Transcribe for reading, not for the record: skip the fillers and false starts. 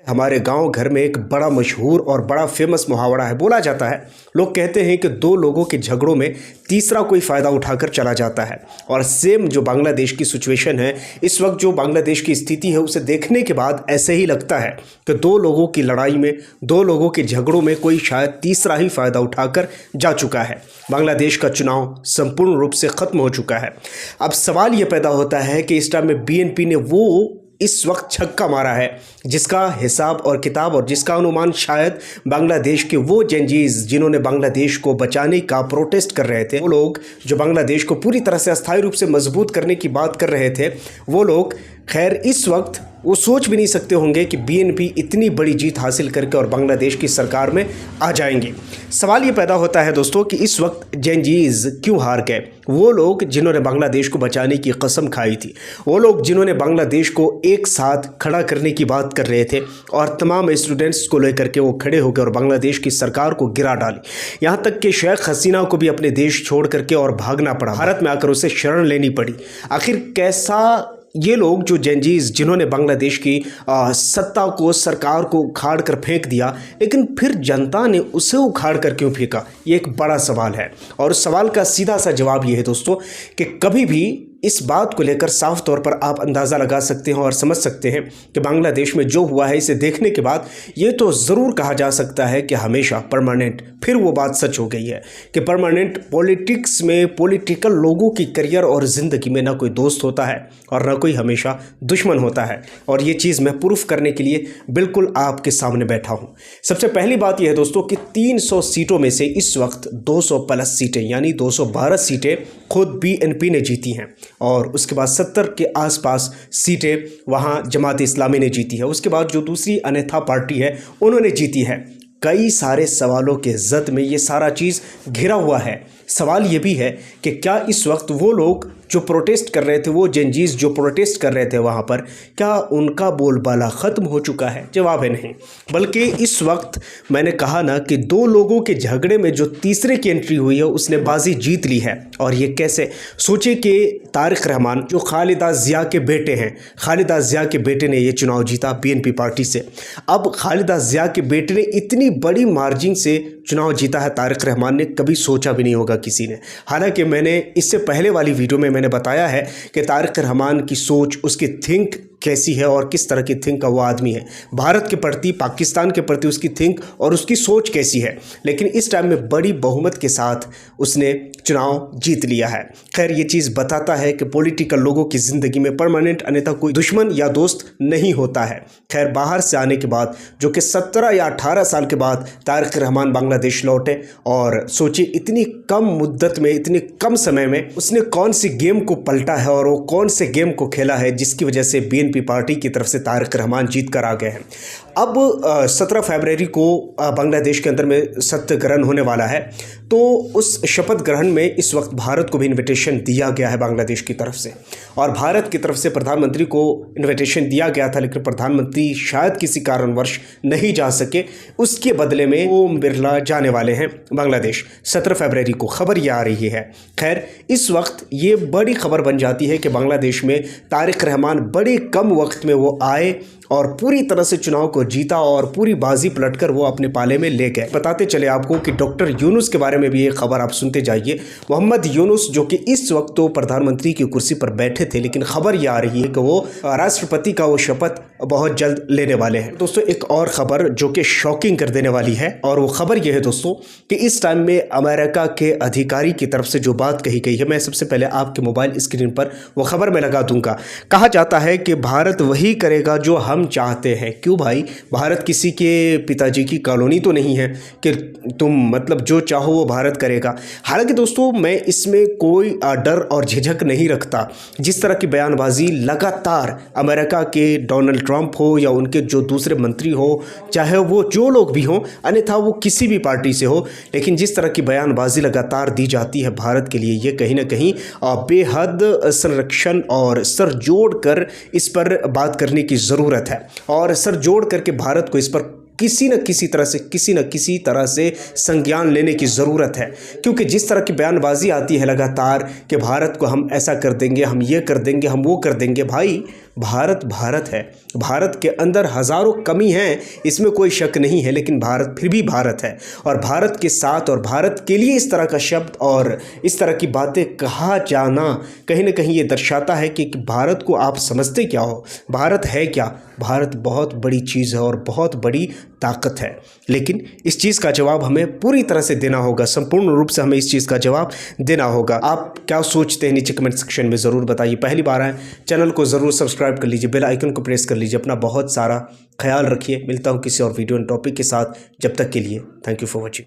हमारे गांव घर में एक बड़ा मशहूर और बड़ा फेमस मुहावरा है। बोला जाता है, लोग कहते हैं कि दो लोगों के झगड़ों में तीसरा कोई फ़ायदा उठाकर चला जाता है। और सेम जो बांग्लादेश की सिचुएशन है, इस वक्त जो बांग्लादेश की स्थिति है, उसे देखने के बाद ऐसे ही लगता है कि दो लोगों की लड़ाई में, दो लोगों के झगड़ों में कोई शायद तीसरा ही फ़ायदा उठाकर जा चुका है। बांग्लादेश का चुनाव संपूर्ण रूप से ख़त्म हो चुका है। अब सवाल ये पैदा होता है कि इस टाइम में बीएनपी ने वो इस वक्त छक्का मारा है जिसका हिसाब और किताब और जिसका अनुमान शायद बांग्लादेश के वो जेनजीज जिन्होंने बांग्लादेश को बचाने का प्रोटेस्ट कर रहे थे, वो लोग जो बांग्लादेश को पूरी तरह से अस्थायी रूप से मजबूत करने की बात कर रहे थे, वो लोग खैर इस वक्त वो सोच भी नहीं सकते होंगे कि बीएनपी इतनी बड़ी जीत हासिल करके और बांग्लादेश की सरकार में आ जाएंगे। सवाल ये पैदा होता है दोस्तों कि इस वक्त जेनजीज क्यों हार गए? वो लोग जिन्होंने बांग्लादेश को बचाने की कसम खाई थी, वो लोग जिन्होंने बांग्लादेश को एक साथ खड़ा करने की बात कर रहे थे और तमाम स्टूडेंट्स को लेकर के वो खड़े हो गए और बांग्लादेश की सरकार को गिरा डाली। यहाँ तक कि शेख हसीना को भी अपने देश छोड़ करके और भागना पड़ा, भारत में आकर उसे शरण लेनी पड़ी। आखिर कैसा ये लोग जो जेनजीज जिन्होंने बांग्लादेश की सत्ता को, सरकार को उखाड़ कर फेंक दिया, लेकिन फिर जनता ने उसे उखाड़ कर क्यों फेंका, ये एक बड़ा सवाल है। और उस सवाल का सीधा सा जवाब ये है दोस्तों कि कभी भी इस बात को लेकर साफ तौर पर आप अंदाज़ा लगा सकते हैं और समझ सकते हैं कि बांग्लादेश में जो हुआ है, इसे देखने के बाद ये तो ज़रूर कहा जा सकता है कि हमेशा परमानेंट फिर वो बात सच हो गई है कि परमानेंट पॉलिटिक्स में, पॉलिटिकल लोगों की करियर और ज़िंदगी में ना कोई दोस्त होता है और ना कोई हमेशा दुश्मन होता है। और ये चीज़ मैं प्रूफ करने के लिए बिल्कुल आपके सामने बैठा हूँ। सबसे पहली बात यह है दोस्तों कि 300 सीटों में से इस वक्त 200 प्लस सीटें यानी 212 सीटें खुद बीएनपी ने जीती हैं और उसके बाद 70 के आसपास सीटें वहाँ जमात इस्लामी ने जीती है। उसके बाद जो दूसरी अन्यथा पार्टी है उन्होंने जीती है। कई सारे सवालों के जद में ये सारा चीज़ घिरा हुआ है। सवाल ये भी है कि क्या इस वक्त वो लोग जो प्रोटेस्ट कर रहे थे, वो जेनजीज जो प्रोटेस्ट कर रहे थे वहाँ पर, क्या उनका बोलबाला ख़त्म हो चुका है? जवाब है नहीं। बल्कि इस वक्त मैंने कहा ना कि दो लोगों के झगड़े में जो तीसरे की एंट्री हुई है उसने बाजी जीत ली है। और ये कैसे? सोचिए कि तारिक रहमान जो खालिदा ज़िया के बेटे हैं, खालिदा ज़िया के बेटे ने ये चुनाव जीता बीएनपी पार्टी से। अब खालिदा ज़िया के बेटे ने इतनी बड़ी मार्जिन से चुनाव जीता है, तारिक रहमान ने कभी सोचा भी नहीं होगा किसी ने। हालांकि मैंने इससे पहले वाली वीडियो में मैंने बताया है कि तारिक रहमान की सोच, उसकी थिंक कैसी है और किस तरह की थिंक का वो आदमी है, भारत के प्रति, पाकिस्तान के प्रति उसकी थिंक और उसकी सोच कैसी है। लेकिन इस टाइम में बड़ी बहुमत के साथ उसने चुनाव जीत लिया है। खैर ये चीज़ बताता है कि पॉलिटिकल लोगों की ज़िंदगी में परमानेंट अन्यथा कोई दुश्मन या दोस्त नहीं होता है। खैर बाहर से आने के बाद, जो कि 17 या 18 साल के बाद तारिक रहमान बांग्लादेश लौटे, और सोचिए इतनी कम मुद्दत में, इतनी कम समय में उसने कौन सी गेम को पलटा है और वो कौन से गेम को खेला है जिसकी वजह से बीएनपी पार्टी की तरफ से तारिक रहमान जीत कर आ गए हैं। अब 17 फरवरी को बांग्लादेश के अंदर में सत्य ग्रहण होने वाला है, तो उस शपथ ग्रहण में इस वक्त भारत को भी इनविटेशन दिया गया है बांग्लादेश की तरफ से। और भारत की तरफ से प्रधानमंत्री को इनविटेशन दिया गया था, लेकिन प्रधानमंत्री शायद किसी कारणवश नहीं जा सके। उसके बदले में ओम बिरला जाने वाले हैं बांग्लादेश 17 फरवरी को, खबर ये आ रही है। खैर इस वक्त ये बड़ी खबर बन जाती है कि बांग्लादेश में तारिक रहमान बड़े कम वक्त में वो आए और पूरी तरह से चुनाव को जीता और पूरी बाजी पलटकर वो अपने पाले में ले गए। बताते चले आपको कि डॉक्टर यूनुस के बारे में भी एक खबर आप सुनते जाइए। मोहम्मद यूनुस जो कि इस वक्त तो प्रधानमंत्री की कुर्सी पर बैठे थे, लेकिन खबर ये आ रही है कि वो राष्ट्रपति का वो शपथ बहुत जल्द लेने वाले हैं। दोस्तों एक और खबर जो कि शॉकिंग कर देने वाली है, और वो खबर ये है दोस्तों कि इस टाइम में अमेरिका के अधिकारी की तरफ से जो बात कही गई है, मैं सबसे पहले आपके मोबाइल स्क्रीन पर वो खबर मैं लगा दूंगा। कहा जाता है कि भारत वही करेगा जो हम चाहते हैं। क्यों भाई? भारत किसी के पिताजी की कॉलोनी तो नहीं है कि तुम मतलब जो चाहो वो भारत करेगा। हालांकि दोस्तों मैं इसमें कोई डर और झिझक नहीं रखता। जिस तरह की बयानबाजी लगातार अमेरिका के डोनाल्ड ट्रंप हो या उनके जो दूसरे मंत्री हो, चाहे वो जो लोग भी हों, अन्यथा वो किसी भी पार्टी से हो, लेकिन जिस तरह की बयानबाजी लगातार दी जाती है भारत के लिए, ये कहीं ना कहीं बेहद संरक्षण और सर जोड़ कर इस पर बात करने की ज़रूरत है। और सर जोड़ करके भारत को इस पर किसी न किसी तरह से संज्ञान लेने की ज़रूरत है। क्योंकि जिस तरह की बयानबाजी आती है लगातार कि भारत को हम ऐसा कर देंगे, हम ये कर देंगे, हम वो कर देंगे, भाई भारत भारत है। भारत के अंदर हज़ारों कमी हैं, इसमें कोई शक नहीं है, लेकिन भारत फिर भी भारत है। और भारत के साथ और भारत के लिए इस तरह का शब्द और इस तरह की बातें कहा जाना कहीं ना कहीं ये दर्शाता है कि भारत को आप समझते क्या हो, भारत है क्या। भारत बहुत बड़ी चीज़ है और बहुत बड़ी ताकत है, लेकिन इस चीज़ का जवाब हमें पूरी तरह से देना होगा, संपूर्ण रूप से हमें इस चीज़ का जवाब देना होगा। आप क्या सोचते हैं नीचे कमेंट सेक्शन में ज़रूर बताइए। पहली बार आए चैनल को ज़रूर सब्सक्राइब कर लीजिए, बेल आइकन को प्रेस कर लीजिए। अपना बहुत सारा ख्याल रखिए। मिलता हूँ किसी और वीडियो एंड टॉपिक के साथ, जब तक के लिए थैंक यू फॉर वॉचिंग।